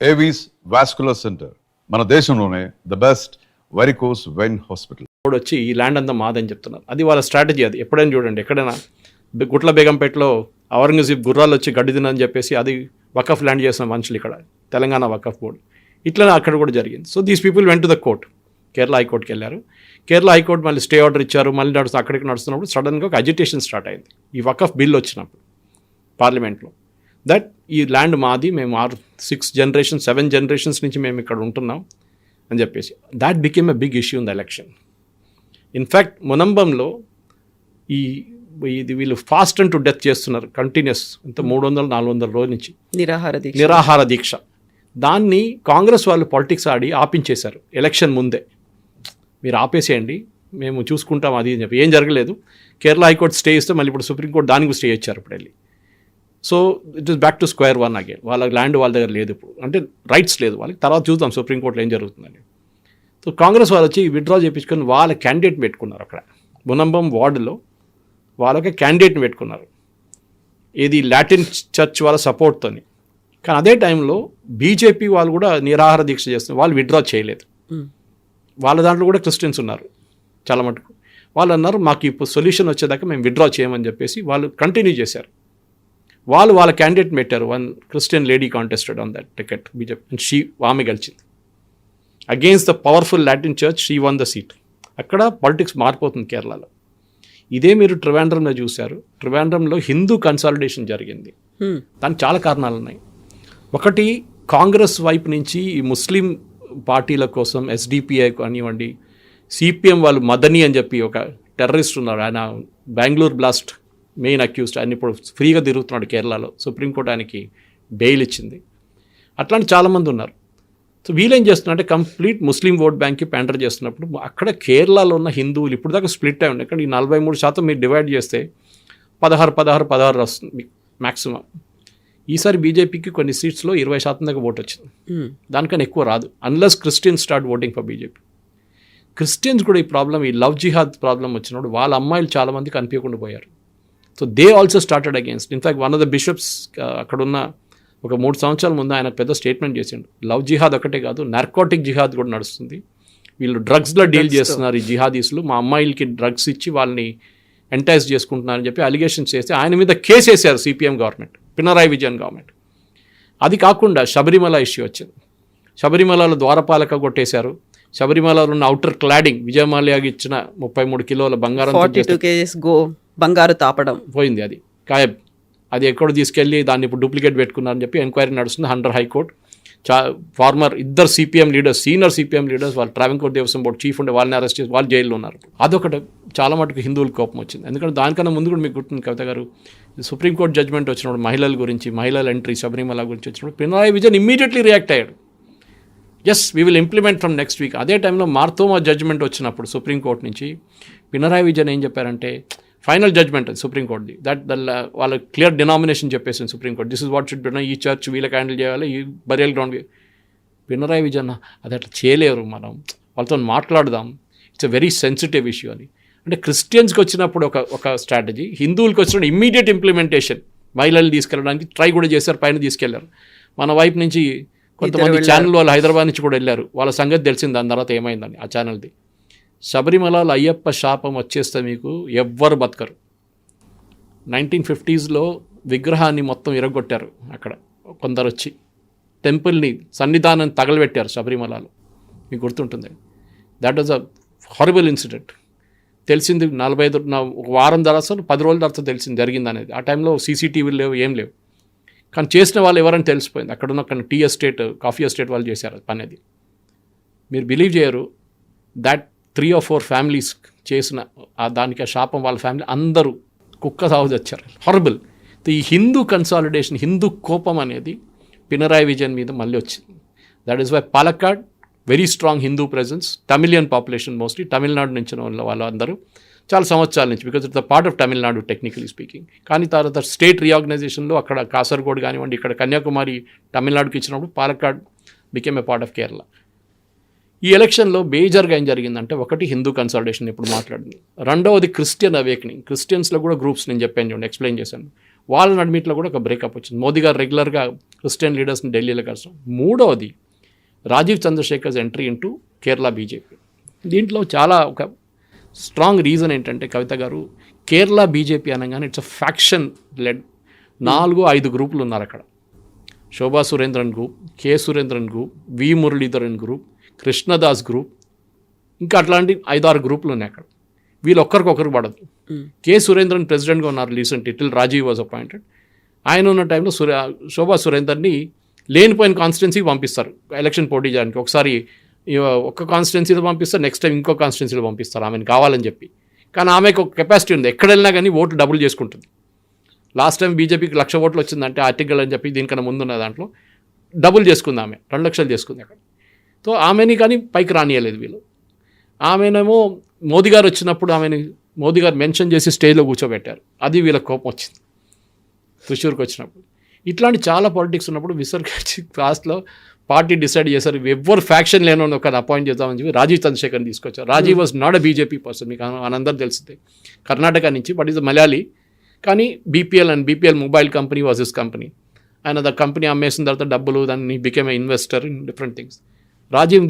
Avis vascular centre మన దేశంలోనే the best varicose vein hospital. ఇప్పుడు వచ్చి ఈ ల్యాండ్ అంతా మాదని చెప్తున్నారు. అది వాళ్ళ స్ట్రాటజీ. అది ఎప్పుడైనా చూడండి, ఎక్కడైనా గుట్ల బేగంపేటలో ఔరంగజీబ్ గుర్రాలు వచ్చి గడ్డి తినని చెప్పేసి అది వకఫ్ ల్యాండ్ చేసిన మనుషులు ఇక్కడ తెలంగాణ వకఫ్ బోర్డు. ఇట్లా అక్కడ కూడా జరిగింది. So these people went to the court. Kerala హైకోర్టుకి వెళ్ళారు. కేరళ హైకోర్టు మళ్ళీ స్టే ఆర్డర్ ఇచ్చారు. మళ్ళీ అక్కడికి నడుస్తున్నప్పుడు సడన్గా ఒక అజిటేషన్ స్టార్ట్ అయింది. ఈ వకఫ్ బిల్ వచ్చినప్పుడు పార్లమెంట్లో దట్ ఈ ల్యాండ్ మాది, మేము 6 generations 7 generations నుంచి మేము ఇక్కడ ఉంటున్నాం అని చెప్పేసి that became a big issue in the election. In fact మునంబంలో ఇది వీళ్ళు ఫాస్ట్ అండ్ టు డెత్ చేస్తున్నారు కంటిన్యూస్. ఇంత 300-400 రోజుల నుంచి నిరాహార దీక్ష. దాన్ని కాంగ్రెస్ వాళ్ళు పాలిటిక్స్ ఆడి ఆపించేశారు ఎలక్షన్ ముందే. మీరు ఆపేసేయండి, మేము చూసుకుంటాం అది అని చెప్పి. ఏం జరగలేదు. కేరళ హైకోర్టు స్టే ఇస్తే మళ్ళీ ఇప్పుడు సుప్రీంకోర్టు దానికి స్టే ఇచ్చారు ఇప్పుడు వెళ్ళి. So it is back to square one again. వాళ్ళ ల్యాండ్ వాళ్ళ దగ్గర లేదు ఇప్పుడు, అంటే రైట్స్ లేదు వాళ్ళకి. తర్వాత చూద్దాం సుప్రీంకోర్టులో ఏం జరుగుతుందని. సో కాంగ్రెస్ వాళ్ళు వచ్చి విత్డ్రా చేయించుకొని వాళ్ళ క్యాండిడేట్ని పెట్టుకున్నారు అక్కడ మునంబం వార్డులో. వాళ్ళకి క్యాండిడేట్ని పెట్టుకున్నారు, ఇది లాటిన్ చర్చ్ వాళ్ళ సపోర్ట్తోని. కానీ అదే టైంలో బీజేపీ వాళ్ళు కూడా నిరాహార దీక్ష చేస్తున్నారు. వాళ్ళు విత్డ్రా చేయలేదు. వాళ్ళ దాంట్లో కూడా క్రిస్టియన్స్ ఉన్నారు చాలా మటుకు. వాళ్ళు అన్నారు మాకు ఇప్పుడు సొల్యూషన్ వచ్చేదాకా మేము విత్డ్రా చేయమని చెప్పేసి వాళ్ళు కంటిన్యూ చేశారు. వాళ్ళ క్యాండిడేట్ పెట్టారు. 1 Christian lady contested on that ticket BJP and ఆమె గెలిచింది. Against the powerful Latin church she won the seat. అక్కడ పాలిటిక్స్ మారిపోతుంది కేరళలో. ఇదే మీరు ట్రివాండ్రంలో చూశారు. ట్రివాండ్రంలో హిందూ కన్సాలిడేషన్ జరిగింది. దానికి చాలా కారణాలు ఉన్నాయి. ఒకటి, కాంగ్రెస్ వైపు నుంచి ఈ ముస్లిం పార్టీల కోసం ఎస్డిపిఐ కానివ్వండి, సిపిఎం వాళ్ళు మదనీ అని చెప్పి ఒక టెర్రరిస్ట్ ఉన్నారు, ఆయన బెంగళూరు బ్లాస్ట్ మెయిన్ అక్యూజ్డ్. ఆయన ఇప్పుడు ఫ్రీగా తిరుగుతున్నాడు కేరళలో. సుప్రీంకోర్టు ఆయనకి బెయిల్ ఇచ్చింది. అట్లాంటి చాలామంది ఉన్నారు. సో వీళ్ళేం చేస్తున్నారంటే కంప్లీట్ ముస్లిం ఓట్ బ్యాంక్కి ప్యాండర్ చేస్తున్నప్పుడు అక్కడ కేరళలో ఉన్న హిందువులు ఇప్పుడు దాకా స్ప్లిట్ అయి ఉన్నాయి. ఇక్కడ ఈ 43% మీరు డివైడ్ చేస్తే 16 వస్తుంది మ్యాక్సిమం. ఈసారి బీజేపీకి కొన్ని సీట్స్లో 20% దాకా ఓటు వచ్చింది. దానికన్నా ఎక్కువ రాదు unless Christians start voting for BJP. Christians కూడా ఈ ప్రాబ్లం, ఈ లవ్ జిహాద్ ప్రాబ్లం వచ్చినప్పుడు వాళ్ళ అమ్మాయిలు చాలామంది కనిపించకుండా పోయారు. So they also started against. In fact one of the bishops అక్కడున్న ఒక 3 సంవత్సరాల ముందు ఆయన పెద్ద స్టేట్మెంట్ చేసిండు. లవ్ జిహాద్ ఒకటే కాదు, నార్కోటిక్ జిహాద్ కూడా నడుస్తుంది. వీళ్ళు డ్రగ్స్లో డీల్ చేస్తున్నారు ఈ జిహాదీస్లు. మా అమ్మాయిలకి డ్రగ్స్ ఇచ్చి వాళ్ళని ఎంటైజ్ చేసుకుంటున్నారని చెప్పి అలిగేషన్స్ చేస్తే ఆయన మీద కేసు వేశారు CPM government, Pinarayi Vijayan government. అది కాకుండా శబరిమల ఇష్యూ వచ్చింది. శబరిమలలో ద్వారపాలక కొట్టేశారు. శబరిమలలో ఉన్న అవుటర్ క్లాడింగ్ విజయమాల్యాకి ఇచ్చిన 33 కిలోల బంగారు తాపడం పోయింది. అది గాయబ్. అది ఎక్కడ తీసుకెళ్ళి దాన్ని ఇప్పుడు డూప్లికేట్ పెట్టుకున్నారని చెప్పి ఎంక్వైరీ నడుస్తుంది under high court. Former 2 CPM leaders, senior CPM leaders, వాళ్ళు ట్రావెంకోర్ దేవస్వం బోర్డు చీఫ్ ఉండే వాళ్ళని అరెస్ట్ చేసి వాళ్ళు జైల్లో ఉన్నారు. అదొకటి చాలా మటుకు హిందువులకు కోపం వచ్చింది. ఎందుకంటే దానికన్నా ముందు కూడా మీకు గుర్తుంది కవిత గారు, సుప్రీంకోర్టు జడ్జ్మెంట్ వచ్చినప్పుడు మహిళల గురించి, మహిళల ఎంట్రీ శబరిమల గురించి వచ్చినప్పుడు పినరాయి విజయన్ ఇమ్మీడియట్లీ రియాక్ట్ అయ్యాడు. Yes we will implement from next week. అదే టైంలో మార్తోమా జడ్జ్మెంట్ వచ్చినప్పుడు సుప్రీంకోర్టు నుంచి పినరాయి విజయన్ ఏం చెప్పారంటే, ఫైనల్ జడ్జ్మెంట్ అది సుప్రీంకోర్టుది, దట్ వాళ్ళ క్లియర్ డినామినేషన్ చెప్పేసింది supreme court, this is what should be done, ఈ చర్చ్ వీళ్ళకి హ్యాండిల్ చేయాలి, ఈ బరియల్ గ్రౌండ్. పినరాయి విజయన్ అది అట్లా చేయలేరు, మనం వాళ్ళతో మాట్లాడదాం, it's a very sensitive issue అని. అంటే క్రిస్టియన్స్కి వచ్చినప్పుడు ఒక స్ట్రాటజీ, హిందువులకి వచ్చినప్పుడు ఇమ్మీడియట్ ఇంప్లిమెంటేషన్. మహిళలు తీసుకెళ్ళడానికి ట్రై కూడా చేశారు, పైన తీసుకెళ్లారు. మన వైపు నుంచి కొంతమంది ఛానల్ వాళ్ళు హైదరాబాద్ నుంచి కూడా వెళ్ళారు, వాళ్ళ సంగతి తెలిసింది దాని తర్వాత ఏమైందని ఆ ఛానల్ది. శబరిమలలో అయ్యప్ప శాపం వచ్చేస్తే మీకు ఎవ్వరు బతకరు. 1950s విగ్రహాన్ని మొత్తం ఇరగొట్టారు అక్కడ కొందరు వచ్చి, టెంపుల్ని సన్నిధానాన్ని తగలబెట్టారు శబరిమలలో, మీకు గుర్తుంటుంది. That was a horrible incident. తెలిసింది 45 ఒక వారం తర్వాత 10 రోజుల తర్వాత తెలిసింది జరిగింది అనేది. ఆ టైంలో సీసీటీవీలు లేవు, ఏం లేవు. కానీ చేసిన వాళ్ళు ఎవరని తెలిసిపోయింది. అక్కడ టీ ఎస్టేట్, కాఫీ ఎస్టేట్ వాళ్ళు చేశారు పని. అది మీరు బిలీవ్ చేయరు, దాట్ 3 or 4 ఫ్యామిలీస్ చేసిన దానికి ఆ శాపం, వాళ్ళ ఫ్యామిలీ అందరూ కుక్క సాగు తెచ్చారు. హారబుల్. ఈ హిందూ కన్సాలిడేషన్, హిందూ కోపం అనేది పినరాయి విజయన్ మీద మళ్ళీ వచ్చింది. That is why Palakkad very strong Hindu presence, Tamilian population mostly, Tamil Nadu నుంచి వాళ్ళందరూ చాలా సంవత్సరాల నుంచి, because it's the part of Tamil Nadu technically speaking. కానీ తర్వాత స్టేట్ రీఆర్గనైజేషన్లో అక్కడ కాసర్గోడ్ కానివ్వండి, ఇక్కడ కన్యాకుమారి తమిళనాడుకి ఇచ్చినప్పుడు Palakkad became a part of Kerala. ఈ ఎలక్షన్లో మేజర్గా ఏం జరిగిందంటే, ఒకటి హిందూ కన్సాలిడేషన్ ఇప్పుడు మాట్లాడింది, రెండవది క్రిస్టియన్ అవేకనింగ్. క్రిస్టియన్స్లో కూడా గ్రూప్స్ నేను చెప్పాను చూడండి, ఎక్స్ప్లెయిన్ చేశాను. వాళ్ళ నడిమిట్లో కూడా ఒక బ్రేకప్ వచ్చింది. మోదీ గారు రెగ్యులర్గా క్రిస్టియన్ లీడర్స్ని ఢిల్లీలో కలిసాం. మూడవది Rajeev Chandrasekhar's entry into Kerala BJP. దీంట్లో చాలా ఒక స్ట్రాంగ్ రీజన్ ఏంటంటే కవిత గారు, కేరళ బీజేపీ అనగానే ఇట్స్ అ ఫ్యాక్షన్ లెడ్. 4-5 గ్రూపులు ఉన్నారు అక్కడ. Shobha Surendran group, K Surendran group, V Muraleedharan group, Krishnadas group, ఇంకా అట్లాంటి 5-6 గ్రూపులు ఉన్నాయి అక్కడ. వీళ్ళు ఒక్కరికొకరు పడదు. కె సురేంద్రన్ ప్రెసిడెంట్గా ఉన్నారు recent, till Rajeev was appointed. ఆయన ఉన్న టైంలో శోభా సురేందర్ని లేనిపోయిన కాన్స్టిట్యున్సీకి పంపిస్తారు ఎలక్షన్ పోటీ చేయడానికి. ఒకసారి ఒక్క కాన్స్టిట్యున్సీలో పంపిస్తారు, నెక్స్ట్ టైం ఇంకో కాన్స్టిట్యున్సీలో పంపిస్తారు ఆమెను కావాలని చెప్పి. కానీ ఆమెకు ఒక కెపాసిటీ ఉంది, ఎక్కడ వెళ్ళినా కానీ ఓటు డబుల్ చేసుకుంటుంది. లాస్ట్ టైం బీజేపీకి 1,00,000 ఓట్లు వచ్చిందంటే ఆర్టికల్ అని చెప్పి దీనికన్నా ముందున్న దాంట్లో డబుల్ చేసుకుంది ఆమె, 2 లక్షలు చేసుకుంది అక్కడ. సో ఆమెని కానీ పైకి రానియలేదు వీళ్ళు. ఆమెనేమో మోదీ గారు వచ్చినప్పుడు మోదీ గారు మెన్షన్ చేసి స్టేజ్లో కూర్చోబెట్టారు. అది వీళ్ళకి కోపం వచ్చింది త్రిశూర్కి వచ్చినప్పుడు. ఇట్లాంటి చాలా పాలిటిక్స్ ఉన్నప్పుడు విసర్గచ్చి లాస్ట్లో పార్టీ డిసైడ్ చేశారు ఎవ్వరు ఫ్యాక్షన్ లేని ఒక అపాయింట్ చేద్దామని చెప్పి రాజీవ్ చంద్రశేఖర్ని తీసుకొచ్చారు. Rajeev was not a BJP person, మీకు అనందరూ తెలిసిందే, కర్ణాటక నుంచి, బట్ ఈజ్ మలయాళీ. కానీ BPL mobile company was his company. ఆయన ద కంపెనీ అమ్మేసిన తర్వాత డబ్బులు దాన్ని became a investor in different things. రాజీవ్ని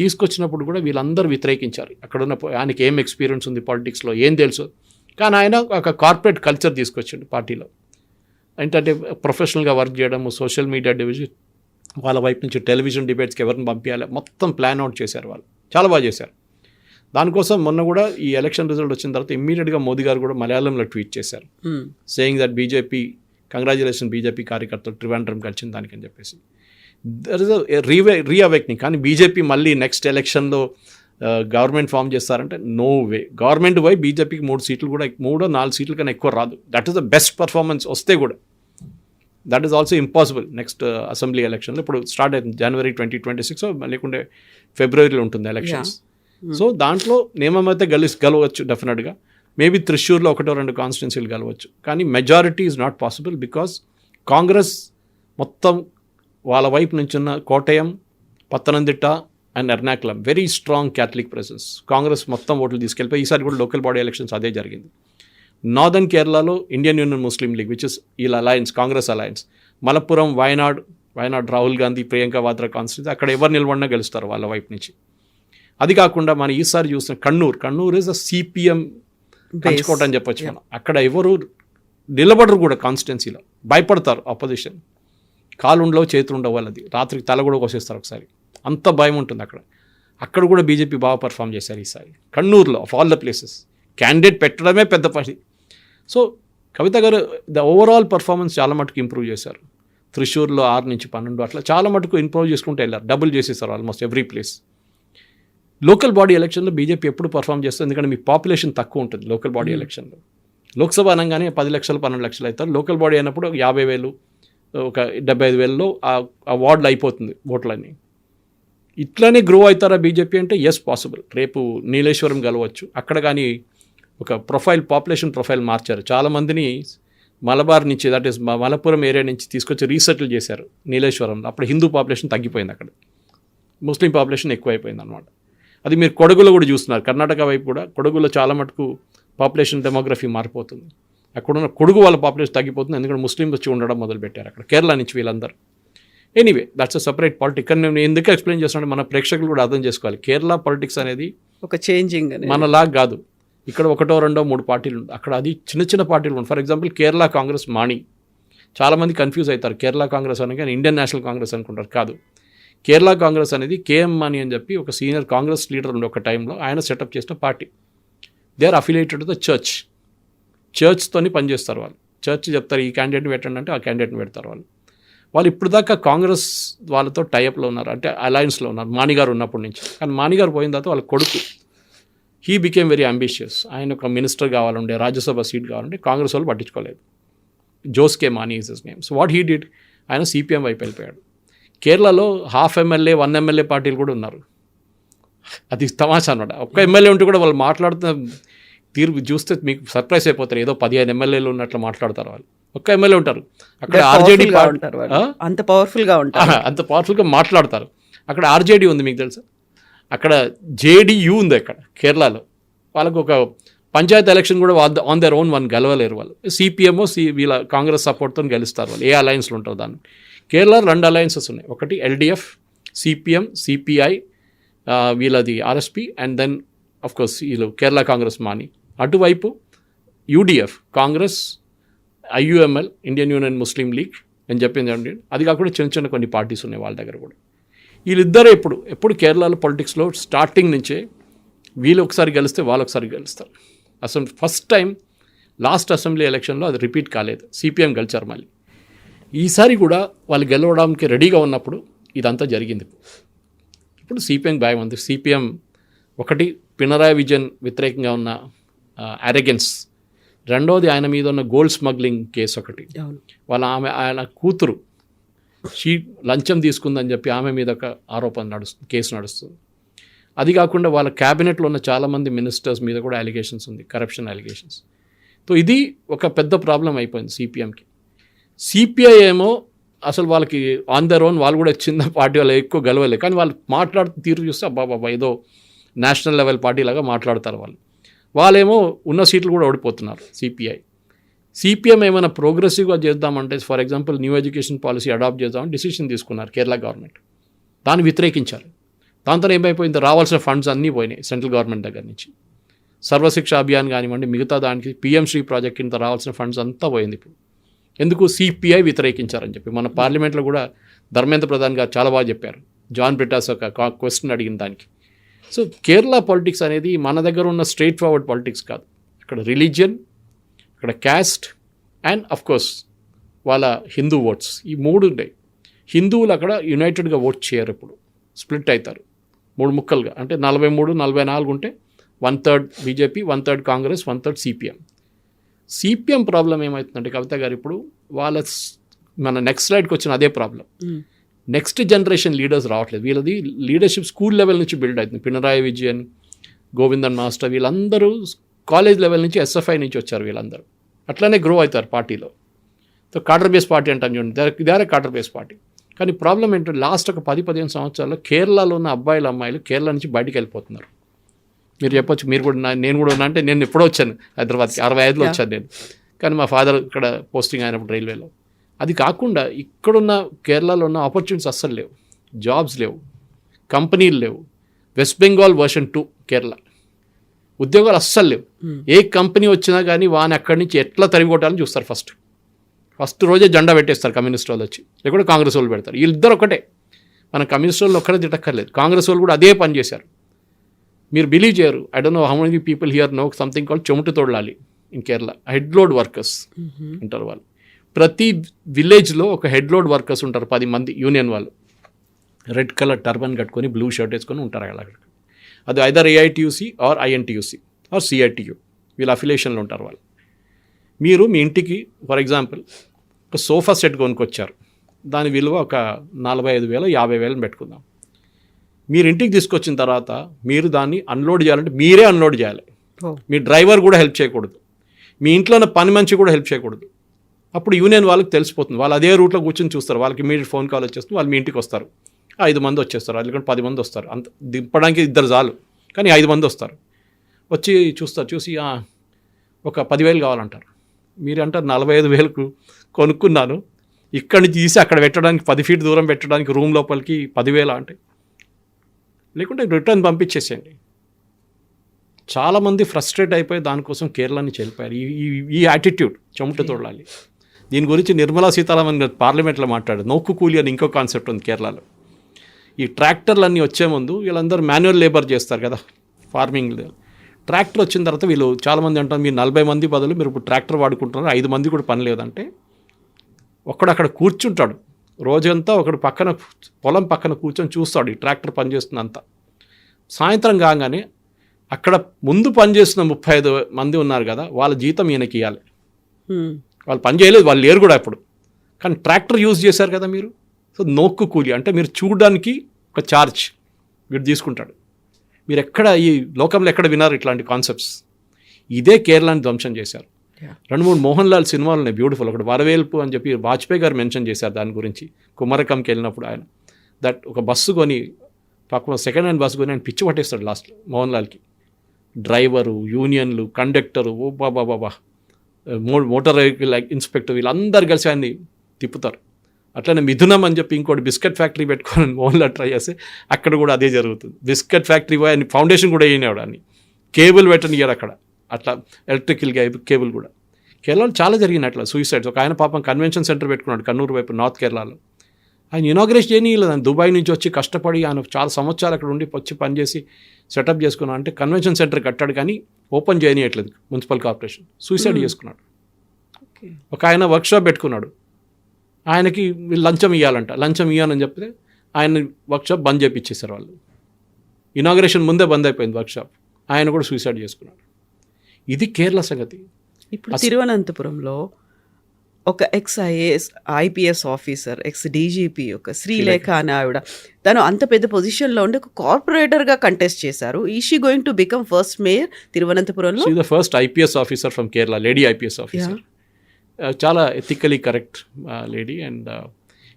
తీసుకొచ్చినప్పుడు కూడా వీళ్ళందరూ వ్యతిరేకించారు. అక్కడున్న ఆయనకి ఏం ఎక్స్పీరియన్స్ ఉంది పాలిటిక్స్లో, ఏం తెలుసు. కానీ ఆయన ఒక కార్పొరేట్ కల్చర్ తీసుకొచ్చిండు పార్టీలో. ఏంటంటే ప్రొఫెషనల్గా వర్క్ చేయడము, సోషల్ మీడియా డివిజన్, వాళ్ళ వైపు నుంచి టెలివిజన్ డిబేట్స్కి ఎవరిని పంపించాలి మొత్తం ప్లాన్ అవుట్ చేశారు వాళ్ళు. చాలా బాగా చేశారు. దానికోసం మొన్న కూడా ఈ ఎలక్షన్ రిజల్ట్ వచ్చిన తర్వాత ఇమ్మీడియట్గా మోదీ గారు కూడా మలయాళంలో ట్వీట్ చేశారు, saying that BJP, congratulation BJP కార్యకర్తలు ట్రివాండ్రం కలిసిన దానికని చెప్పేసి. There is reawakening. కానీ బీజేపీ మళ్ళీ నెక్స్ట్ ఎలక్షన్లో గవర్నమెంట్ ఫామ్ చేస్తారంటే నో వే. గవర్నమెంట్ పోయి బీజేపీకి 3 సీట్లు కూడా 3-4 సీట్ల కన్నా ఎక్కువ రాదు. That is the best performance వస్తే కూడా. That is also impossible next assembly ఎలక్షన్లో. ఇప్పుడు స్టార్ట్ అవుతుంది జనవరి 2026, లేకుంటే ఫిబ్రవరిలో ఉంటుంది ఎలక్షన్స్. సో దాంట్లో నియమం అయితే గెలవచ్చు డెఫినెట్గా. మేబీ త్రిశూర్లో 1-2 కాన్స్టిట్యున్సీలు గెలవచ్చు. కానీ majority is not possible because Congress మొత్తం వాళ్ళ వైపు నుంచి ఉన్న Kottayam, Pathanamthitta and Ernakulam very strong Catholic presence. Congress మొత్తం ఓట్లు తీసుకెళ్ళిపోయి ఈసారి కూడా లోకల్ బాడీ ఎలక్షన్స్ అదే జరిగింది. నార్దర్న్ కేరళలో Indian Union Muslim League which is వీళ్ళ alliance, Congress alliance. Malappuram, Wayanad Rahul Gandhi, Priyanka Vadra constituency, అక్కడ ఎవరు నిలబడినా గెలుస్తారు వాళ్ళ వైపు నుంచి. అది కాకుండా మనం ఈసారి చూసిన కన్నూర్ ఇస్ అ సిపిఎం పంచుకోవటం అని చెప్పొచ్చు మనం. అక్కడ ఎవరు నిలబడరు కూడా కాన్స్టిట్యున్సీలో, భయపడతారు ఆపోజిషన్. కాలు ఉండవు, చేతులు ఉండవు వాళ్ళది. రాత్రికి తల కూడా కోసేస్తారు ఒకసారి, అంత భయం ఉంటుంది అక్కడ కూడా బీజేపీ బాగా పర్ఫామ్ చేశారు ఈసారి కన్నూరులో. Of all the places candidate పెట్టడమే పెద్ద పని. సో కవిత గారు ద ఓవరాల్ పర్ఫార్మెన్స్ చాలా మటుకు ఇంప్రూవ్ చేశారు. త్రిశూర్లో 6-12 అట్లా చాలా మటుకు ఇంప్రూవ్ చేసుకుంటూ వెళ్ళారు. డబుల్ చేసేసారు almost every place. Local body ఎలక్షన్లో బీజేపీ ఎప్పుడు పర్ఫామ్ చేస్తుంది, ఎందుకంటే మీ పాపులేషన్ తక్కువ ఉంటుంది లోకల్ బాడీ ఎలక్షన్లో. లోక్సభ అనగానే 10 లక్షలు 12 లక్షలు అవుతారు. లోకల్ బాడీ అయినప్పుడు 50,000, ఒక 75,000లో ఆ వార్డులు అయిపోతుంది ఓట్లన్నీ. ఇట్లానే గ్రో అవుతారా బీజేపీ అంటే ఎస్ పాసిబుల్. రేపు నీలేశ్వరం గెలవచ్చు అక్కడ. కానీ ఒక పాపులేషన్ ప్రొఫైల్ మార్చారు. చాలామందిని మలబార్ నుంచి, దట్ ఈస్ మలపురం ఏరియా నుంచి తీసుకొచ్చి రీసెటిల్ చేశారు నీలేశ్వరంలో. అప్పుడు హిందూ పాపులేషన్ తగ్గిపోయింది, అక్కడ ముస్లిం పాపులేషన్ ఎక్కువైపోయింది అనమాట. అది మీరు కొడగులో కూడా చూస్తున్నారు. కర్ణాటక వైపు కూడా కొడగులో చాలా మటుకు పాపులేషన్ డెమోగ్రఫీ మారిపోతుంది. అక్కడున్న కొడుగు వాళ్ళ పాపులేషన్ తగ్గిపోతుంది, ఎందుకంటే ముస్లింస్ వచ్చి ఉండడం మొదలుపెట్టారు అక్కడ, కేరళ నుంచి వీళ్ళందరూ. Anyway that's a separate politics. కానీ నేను ఎందుకు ఎక్స్ప్లెయిన్ చేస్తున్నాను, మన ప్రేక్షకులు కూడా అర్థం చేసుకోవాలి. కేరళ పాలిటిక్స్ అనేది ఒక చేంజింగ్ మనలాగా కాదు. ఇక్కడ 1-2-3 పార్టీలు ఉంటాయి, అక్కడ అది చిన్న పార్టీలు ఉంటాయి. ఫర్ ఎగ్జాంపుల్ కేరళ కాంగ్రెస్ మాణి, చాలామంది కన్ఫ్యూజ్ అవుతారు. కేరళ కాంగ్రెస్ అని కానీ ఇండియన్ నేషనల్ కాంగ్రెస్ అనుకుంటారు. కాదు, కేరళ కాంగ్రెస్ అనేది కేఎం మాణి అని చెప్పి ఒక సీనియర్ కాంగ్రెస్ లీడర్ ఉండే ఒక టైంలో ఆయన సెటప్ చేసిన party. They are affiliated the చర్చ్తోని పనిచేస్తారు వాళ్ళు. చర్చ్ చెప్తారు ఈ క్యాండిడేట్ని పెట్టండి అంటే ఆ క్యాండిడేట్ని పెడతారు వాళ్ళు ఇప్పుడు దాకా కాంగ్రెస్ వాళ్ళతో టైఅప్లో ఉన్నారు, అంటే అలయన్స్లో ఉన్నారు మాణిగారు ఉన్నప్పటి నుంచి. కానీ మాణిగారు పోయిన తర్వాత వాళ్ళ కొడుకు హీ బికేమ్ వెరీ అంబిషియస్. ఆయన ఒక మినిస్టర్ కావాలంటే, రాజ్యసభ సీట్ కావాలంటే కాంగ్రెస్ వాళ్ళు పట్టించుకోలేదు. Jose K Mani is his name. So what he did, ఆయన సిపిఎం వైపు వెళ్ళిపోయాడు. కేరళలో 1/2 ఎమ్మెల్యే 1 ఎమ్మెల్యే పార్టీలు కూడా ఉన్నారు. అది తమాషా అనమాట. ఒక్క ఎమ్మెల్యే ఉంటే కూడా వాళ్ళు మాట్లాడుతున్న తీరు చూస్తే మీకు సర్ప్రైజ్ అయిపోతారు. ఏదో 15 ఎమ్మెల్యేలు ఉన్నట్లు మాట్లాడతారు వాళ్ళు. ఒక్క ఎమ్మెల్యే ఉంటారు అక్కడ. ఆర్జేడీ అంత పవర్ఫుల్గా మాట్లాడతారు. అక్కడ ఆర్జేడీ ఉంది, మీకు తెలుసా. అక్కడ జేడీయూ ఉంది అక్కడ కేరళలో. వాళ్ళకు ఒక పంచాయత్ ఎలక్షన్ కూడా ఆన్ దర్ ఓన్ వన్ గెలవలేరు వాళ్ళు. సిపిఎంఓ వీళ్ళ కాంగ్రెస్ సపోర్ట్తో గెలుస్తారు వాళ్ళు, ఏ అలయన్స్లో ఉంటారు దాన్ని. కేరళ 2 అలయన్సెస్ ఉన్నాయి, ఒకటి ఎల్డిఎఫ్, సిపిఎం, సిపిఐ, వీళ్ళది RSP, and then of course వీళ్ళు కేరళ కాంగ్రెస్ మాని. అటువైపు UDF, Congress, IUML, Indian Union Muslim League అని చెప్పింది. అది కాకుండా చిన్న చిన్న కొన్ని పార్టీస్ ఉన్నాయి వాళ్ళ దగ్గర కూడా. వీళ్ళిద్దరే ఎప్పుడు కేరళలో పొలిటిక్స్లో స్టార్టింగ్ నుంచే వీళ్ళు ఒకసారి గెలిస్తే వాళ్ళు ఒకసారి గెలుస్తారు. అసలు ఫస్ట్ టైం లాస్ట్ అసెంబ్లీ ఎలక్షన్లో అది రిపీట్ కాలేదు, సిపిఎం గెలిచారు. మళ్ళీ ఈసారి కూడా వాళ్ళు గెలవడానికి రెడీగా ఉన్నప్పుడు ఇదంతా జరిగింది. ఇప్పుడు సిపిఎం భయం ఉంది. సిపిఎం ఒకటి పినరాయి విజయన్ వ్యతిరేకంగా ఉన్న అరెగెన్స్, రెండోది ఆయన మీద ఉన్న గోల్డ్ స్మగ్లింగ్ కేసు ఒకటి, ఆయన కూతురు లంచం తీసుకుందని చెప్పి ఆమె మీద ఒక ఆరోపణ కేసు నడుస్తుంది. అది కాకుండా వాళ్ళ క్యాబినెట్లో ఉన్న చాలామంది మినిస్టర్స్ మీద కూడా అలిగేషన్స్ ఉంది, కరప్షన్ అలిగేషన్స్. సో ఇది ఒక పెద్ద ప్రాబ్లం అయిపోయింది సిపిఎంకి. సిపిఐ ఏమో అసలు వాళ్ళకి ఆన్ దర్ ఓన్, వాళ్ళు కూడా చిన్న పార్టీ వాళ్ళు ఎక్కువ గెలవలేదు, కానీ వాళ్ళు మాట్లాడుతూ తీరు చూస్తే అబ్బాబా ఏదో నేషనల్ లెవెల్ పార్టీ లాగా మాట్లాడతారు వాళ్ళేమో ఉన్న సీట్లు కూడా ఓడిపోతున్నారు. సిపిఎం ఏమైనా ప్రోగ్రెసివ్గా చేద్దామంటే, for example new education policy adopt చేద్దామని డిసిషన్ తీసుకున్నారు కేరళ గవర్నమెంట్, దాన్ని వ్యతిరేకించారు. దాంతో ఏమైపోయింది, రావాల్సిన ఫండ్స్ అన్నీ పోయినాయి సెంట్రల్ గవర్నమెంట్ దగ్గర నుంచి. సర్వశిక్ష అభియాన్ కానివ్వండి, మిగతా దానికి పిఎం శ్రీ ప్రాజెక్ట్ కింద రావాల్సిన ఫండ్స్ అంతా పోయింది. ఇప్పుడు ఎందుకు సిపిఐ వ్యతిరేకించారని చెప్పి మన పార్లమెంట్లో కూడా ధర్మేంద్ర ప్రధాన్ గారు చాలా బాగా చెప్పారు. జాన్ బ్రిటాస్ ఒక క్వశ్చన్ అడిగిన దానికి. సో కేరళ పాలిటిక్స్ అనేది మన దగ్గర ఉన్న స్ట్రైట్ ఫార్వర్డ్ పాలిటిక్స్ కాదు. ఇక్కడ రిలీజియన్, ఇక్కడ క్యాస్ట్, అండ్ అఫ్ కోర్స్ వాళ్ళ హిందూ ఓట్స్, ఈ 3 ఉంటాయి. హిందువులు అక్కడ యునైటెడ్గా ఓట్ చేయరు, ఇప్పుడు స్ప్లిట్ అవుతారు 3 ముక్కలుగా. అంటే 43, 44 ఉంటే 1/3 BJP, 1/3 Congress, 1/3 CPM. CPM problem ఏమవుతుందంటే కవిత గారు, ఇప్పుడు మన నెక్స్ట్ స్లైడ్కి వచ్చిన అదే ప్రాబ్లం. నెక్స్ట్ జనరేషన్ లీడర్స్ రావట్లేదు. వీళ్ళది లీడర్షిప్ స్కూల్ లెవెల్ నుంచి బిల్డ్ అవుతుంది. పినరాయి విజయన్, గోవిందన్ మాస్టర్, వీళ్ళందరూ కాలేజ్ లెవెల్ నుంచి, ఎస్ఎఫ్ఐ నుంచి వచ్చారు. వీళ్ళందరూ అట్లనే గ్రో అవుతారు పార్టీలో. సో కాడర్ బేస్ పార్టీ అంటాం చూడండి, ఇదే కాడర్ బేస్ పార్టీ. కానీ ప్రాబ్లం ఏంటంటే లాస్ట్ ఒక 10-15 సంవత్సరాల్లో కేరళలో ఉన్న అబ్బాయిలు అమ్మాయిలు కేరళ నుంచి బయటికి వెళ్ళిపోతున్నారు. మీరు చెప్పొచ్చు, మీరు కూడా నేను కూడా ఉన్నా అంటే నేను ఎప్పుడో వచ్చాను హైదరాబాద్కి, 65లో వచ్చాను నేను. కానీ మా ఫాదర్ ఇక్కడ పోస్టింగ్ అయినప్పుడు రైల్వేలో. అది కాకుండా ఇక్కడున్న కేరళలో ఉన్న ఆపర్చునిటీస్ అస్సలు లేవు, జాబ్స్ లేవు, కంపెనీలు లేవు. వెస్ట్ బెంగాల్ వర్షన్ 2 కేరళ, ఉద్యోగాలు అస్సలు లేవు. ఏ కంపెనీ వచ్చినా కానీ వాని అక్కడి నుంచి ఎట్లా తరిగొట్టాలని చూస్తారు. ఫస్ట్ రోజే జెండా పెట్టేస్తారు కమ్యూనిస్ట్ వాళ్ళు వచ్చి, లేకుంటే కాంగ్రెస్ వాళ్ళు పెడతారు. వీళ్ళిద్దరు ఒకటే, మన కమ్యూనిస్ట్ వాళ్ళు ఒక్కడే తిట్టక్కర్లేదు, కాంగ్రెస్ వాళ్ళు కూడా అదే పని చేశారు. మీరు బిలీవ్ చేయరు, I don't know how many people here know something called chumattu thozhilali in Kerala. Head load workers ఉంటారు వాళ్ళు. ప్రతి విలేజ్లో ఒక హెడ్ లోడ్ వర్కర్స్ ఉంటారు, 10 మంది యూనియన్ వాళ్ళు. రెడ్ కలర్ టర్బన్ కట్టుకొని బ్లూ షర్ట్ వేసుకొని ఉంటారు అక్కడ. అది either AITUC or INTUC or CITU, వీళ్ళ అఫిలియేషన్లో ఉంటారు వాళ్ళు. మీరు మీ ఇంటికి ఫర్ ఎగ్జాంపుల్ ఒక సోఫా సెట్ కొనుక్కొచ్చారు, దాని విలువ ఒక 45,000 50,000 పెట్టుకుందాం. మీరు ఇంటికి తీసుకొచ్చిన తర్వాత మీరు దాన్ని అన్లోడ్ చేయాలంటే మీరే అన్లోడ్ చేయాలి. మీ డ్రైవర్ కూడా హెల్ప్ చేయకూడదు, మీ ఇంట్లో ఉన్న పని మనిషి కూడా హెల్ప్ చేయకూడదు. అప్పుడు యూనియన్ వాళ్ళకి తెలిసిపోతుంది, వాళ్ళు అదే రూట్లో కూర్చొని చూస్తారు. వాళ్ళకి ఇమీడియట్ ఫోన్ కాల్ వచ్చేస్తుంది, వాళ్ళు మీ ఇంటికి వస్తారు. 5 మంది వచ్చేస్తారు, లేకుంటే 10 మంది వస్తారు. అంత దింపడానికి 2 చాలు, కానీ 5 మంది వస్తారు. వచ్చి చూస్తారు, చూసి ఒక 10,000 కావాలంటారు. మీరు అంటారు 45,000కు కొనుక్కున్నాను, ఇక్కడి నుంచి తీసి అక్కడ పెట్టడానికి 10 ఫీట్ దూరం పెట్టడానికి రూమ్ లోపలికి 10,000 అంటే, లేకుంటే రిటర్న్ పంపించేసేయండి. చాలామంది ఫ్రస్ట్రేట్ అయిపోయి దానికోసం కేరళ నుంచి వెళ్ళిపోయారు. ఈ యాటిట్యూడ్ చెమట తోడాలి. దీని గురించి నిర్మలా సీతారామన్ గారు పార్లమెంట్లో మాట్లాడారు. నోక్కు కూలి అని ఇంకో కాన్సెప్ట్ ఉంది కేరళలో. ఈ ట్రాక్టర్లన్నీ వచ్చే ముందు వీళ్ళందరూ మాన్యువల్ లేబర్ చేస్తారు కదా ఫార్మింగ్. ట్రాక్టర్ వచ్చిన తర్వాత వీళ్ళు చాలామంది అంటారు, మీరు 40 మంది బదులు మీరు ఇప్పుడు ట్రాక్టర్ వాడుకుంటున్నారు, 5 మంది కూడా పని లేదంటే ఒకడు అక్కడ కూర్చుంటాడు రోజంతా, ఒకడు పక్కన పొలం పక్కన కూర్చొని చూస్తాడు ఈ ట్రాక్టర్ పనిచేస్తుందంతా. సాయంత్రం కాగానే అక్కడ ముందు పనిచేస్తున్న 35 మంది ఉన్నారు కదా, వాళ్ళ జీతం ఈయనకి ఇవ్వాలి. వాళ్ళు పని చేయలేదు, వాళ్ళు లేరు కూడా అప్పుడు, కానీ ట్రాక్టర్ యూజ్ చేశారు కదా మీరు. సో నోక్కు కూలి అంటే మీరు చూడడానికి ఒక ఛార్జ్ వీడు తీసుకుంటాడు. మీరు ఎక్కడ ఈ లోకంలో ఎక్కడ విన్నారు ఇట్లాంటి కాన్సెప్ట్స్? ఇదే కేరళని ధ్వంసం చేశారు. 2-3 మోహన్ లాల్ సినిమాలు ఉన్నాయి బ్యూటిఫుల్. ఒకటి వరవేల్పు అని చెప్పి వాజ్పేయి గారు మెన్షన్ చేశారు దాని గురించి. కుమరకంకి వెళ్ళినప్పుడు ఆయన ఒక బస్సు కొని, పక్క సెకండ్ హ్యాండ్ బస్సు కొని ఆయన పిచ్చి పట్టేస్తాడు లాస్ట్ మోహన్ లాల్కి. డ్రైవరు, యూనియన్లు, కండక్టరు, ఓ బాబా మోటార్ వెహికల్ ఇన్స్పెక్టర్ వీళ్ళందరూ కలిసి ఆయన్ని తిప్పుతారు. అట్లనే మిథునం అని చెప్పి ఇంకోటి బిస్కెట్ ఫ్యాక్టరీ పెట్టుకొని మోహన్లా ట్రై చేస్తే అక్కడ కూడా అదే జరుగుతుంది. బిస్కెట్ ఫ్యాక్టరీ పోయి ఆయన ఫౌండేషన్ కూడా వేయనివాడు అని, కేబుల్ పెట్టనియరు అక్కడ, అట్లా ఎలక్ట్రికల్ కేబుల్ కూడా. కేరళలో చాలా జరిగినాయి అట్లా సూసైడ్స్. ఒక ఆయన పాపం కన్వెన్షన్ సెంటర్ పెట్టుకున్నాడు కన్నూరు వైపు, నార్త్ కేరళలో. ఆయన ఇనాగ్రేషన్ చేయలేదు, ఆయన దుబాయ్ నుంచి వచ్చి కష్టపడి ఆయన చాలా సంవత్సరాలు అక్కడ ఉండి వచ్చి పనిచేసి సెటప్ చేసుకున్నాడు. అంటే కన్వెన్షన్ సెంటర్ కట్టాడు కానీ ఓపెన్ చేయనియట్లేదు మున్సిపల్ కార్పొరేషన్, సూసైడ్ చేసుకున్నాడు. ఒక ఆయన వర్క్షాప్ పెట్టుకున్నాడు, ఆయనకి లంచం ఇవ్వాలంట, లంచం ఇవ్వాలని చెప్తే ఆయన వర్క్షాప్ బంద్ చేయించేశారు వాళ్ళు. ఇనాగ్రేషన్ ముందే బంద్ అయిపోయింది వర్క్షాప్, ఆయన కూడా సూసైడ్ చేసుకున్నాడు. ఇది కేరళ సంగతి. ఇప్పుడు తిరువనంతపురంలో ఒక IPS ఆఫీసర్, DGP, ఒక శ్రీలేఖ అనే ఆవిడ, తను అంత పెద్ద పొజిషన్లో ఉండి ఒక కార్పొరేటర్గా కంటెస్ట్ చేశారు. ఈ she going to become first mayor తిరువనంతపురంలో? The first IPS officer from Kerala, lady IPS officer. చాలా ethically correct lady. And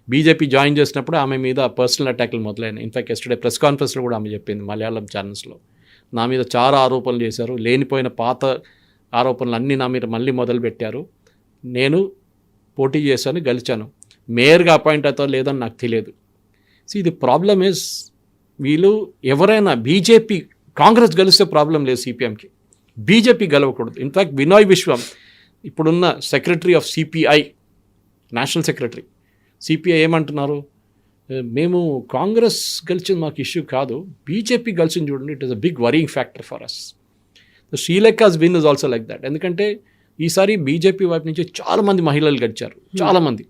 BJP join చేసినప్పుడు ఆమె మీద పర్సనల్ అటాక్లు మొదలైనాయి. ఇన్ఫాక్ట్ ఎస్టర్డే ప్రెస్ కాన్ఫరెన్స్లో కూడా ఆమె చెప్పింది మలయాళం ఛానల్స్లో, నా మీద చాలా ఆరోపణలు చేశారు, లేనిపోయిన పాత ఆరోపణలు అన్నీ నా మీద మళ్ళీ మొదలు పెట్టారు, నేను పోటీ చేశాను, గెలిచాను, మేయర్గా అపాయింట్ అవుతారో లేదని నాకు తెలియదు. సో ఇది ప్రాబ్లమ్ ఇస్, వీళ్ళు ఎవరైనా బీజేపీ కాంగ్రెస్ గెలిస్తే ప్రాబ్లం లేదు సిపిఎంకి, బీజేపీ గెలవకూడదు. ఇన్ఫ్యాక్ట్ వినోయ్ విశ్వం ఇప్పుడున్న secretary of CPI, national secretary CPI ఏమంటున్నారు, మేము కాంగ్రెస్ గెలిచింది మాకు ఇష్యూ కాదు, బీజేపీ గెలిచింది చూడండి, it is a big worrying factor for us. So Sreelekha's win is also like that. ఎందుకంటే ఈసారి బీజేపీ వైపు నుంచి చాలామంది మహిళలు గడిచారు, చాలామంది.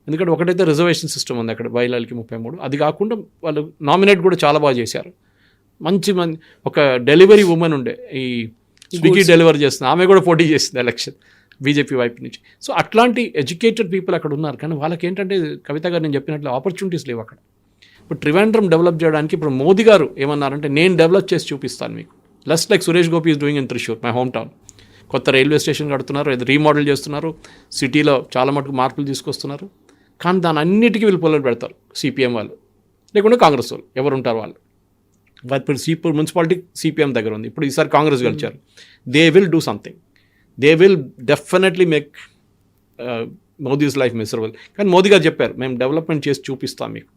ఎందుకంటే ఒకటైతే రిజర్వేషన్ సిస్టమ్ ఉంది అక్కడ మహిళలకి 33, అది కాకుండా వాళ్ళు నామినేట్ కూడా చాలా బాగా చేశారు. మంచి ఒక డెలివరీ ఉమెన్ ఉండే, ఈ స్విగ్గీ డెలివరీ చేస్తుంది, ఆమె కూడా పోటీ చేసింది ఎలక్షన్ బీజేపీ వైపు నుంచి. సో అట్లాంటి ఎడ్యుకేటెడ్ పీపుల్ అక్కడ ఉన్నారు. కానీ వాళ్ళకి ఏంటంటే కవిత గారు నేను చెప్పినట్లు ఆపర్చునిటీస్ లేవు అక్కడ. ఇప్పుడు ట్రివాండ్రం డెవలప్ చేయడానికి ఇప్పుడు మోదీ గారు ఏమన్నారంటే, నేను డెవలప్ చేసి చూపిస్తాను మీకు, less like Suresh Gopi is doing in Thrissur, my home town. కొత్త రైల్వే స్టేషన్ కడుతున్నారు, అది రీమోడల్ చేస్తున్నారు, సిటీలో చాలా మటుకు మార్పులు తీసుకొస్తున్నారు. కానీ దాని అన్నిటికీ వీళ్ళు పొలలు పెడతారు సిపిఎం వాళ్ళు, లేకుంటే కాంగ్రెస్ వాళ్ళు, ఎవరు ఉంటారు వాళ్ళు. ఇప్పుడు మున్సిపాలిటీ సిపిఎం దగ్గర ఉంది, ఇప్పుడు ఈసారి కాంగ్రెస్ గెలిచారు. They will do something, they will definitely make Modi's life miserable. కానీ మోదీ గారు చెప్పారు, మేము డెవలప్మెంట్ చేసి చూపిస్తాం మీకు.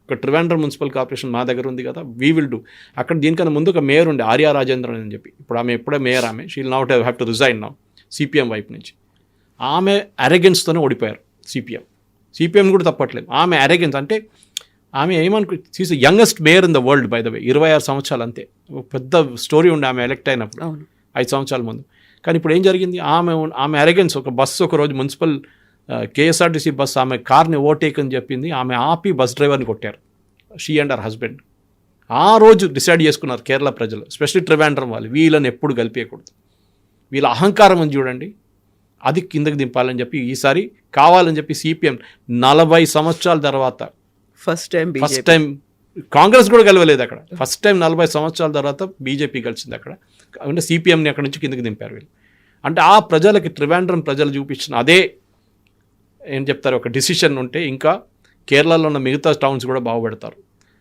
ఒక ట్రివాండ్రం మున్సిపల్ కార్పొరేషన్ మా దగ్గర ఉంది కదా, వీ విల్ డూ. అక్కడ దీనికన్నా ముందు ఒక మేయర్ ఉండే ఆర్యా రాజేంద్రన్ అని చెప్పి, ఇప్పుడు ఆమె ఎప్పుడే మేయర్, ఆమె she'll not have to resign now CPM వైపు నుంచి. ఆమె అరెగెన్స్తోనే ఓడిపోయారు సిపిఎం కూడా తప్పట్లేదు. ఆమె అరెగెన్స్ అంటే ఆమె she is the youngest mayor in the world by the way, 26 సంవత్సరాలు అంతే. పెద్ద స్టోరీ ఉండే ఆమె ఎలక్ట్ అయినప్పుడు 5 సంవత్సరాల ముందు. కానీ ఇప్పుడు ఏం జరిగింది, ఆమె అరెగెన్స్, ఒక బస్సు ఒకరోజు మున్సిపల్ KSRTC బస్సు ఆమె కార్ని ఓవర్టేక్ అని చెప్పింది, ఆమె ఆపి బస్ డ్రైవర్ని కొట్టారు, షీ అండ్ హర్ హస్బెండ్. ఆ రోజు డిసైడ్ చేసుకున్నారు కేరళ ప్రజలు, ఎస్పెషల్లీ ట్రివాండ్రం వాళ్ళు, వీళ్ళని ఎప్పుడు కలిపేయకూడదు, వీళ్ళ అహంకారం అని చూడండి, అది కిందకి దింపాలని చెప్పి ఈసారి కావాలని చెప్పి సిపిఎం 40 సంవత్సరాల తర్వాత ఫస్ట్ టైం కాంగ్రెస్ కూడా గెలవలేదు అక్కడ, ఫస్ట్ టైం 40 సంవత్సరాల తర్వాత బీజేపీ గెలిచింది అక్కడ. అంటే సిపిఎంని అక్కడ నుంచి కిందకి దింపారు వీళ్ళు. అంటే ఆ ప్రజలకి ట్రివాండ్రం ప్రజలు చూపించిన అదే ఏం చెప్తారు, ఒక డిసిషన్ ఉంటే ఇంకా కేరళలో ఉన్న మిగతా టౌన్స్ కూడా బాగుపడతారు.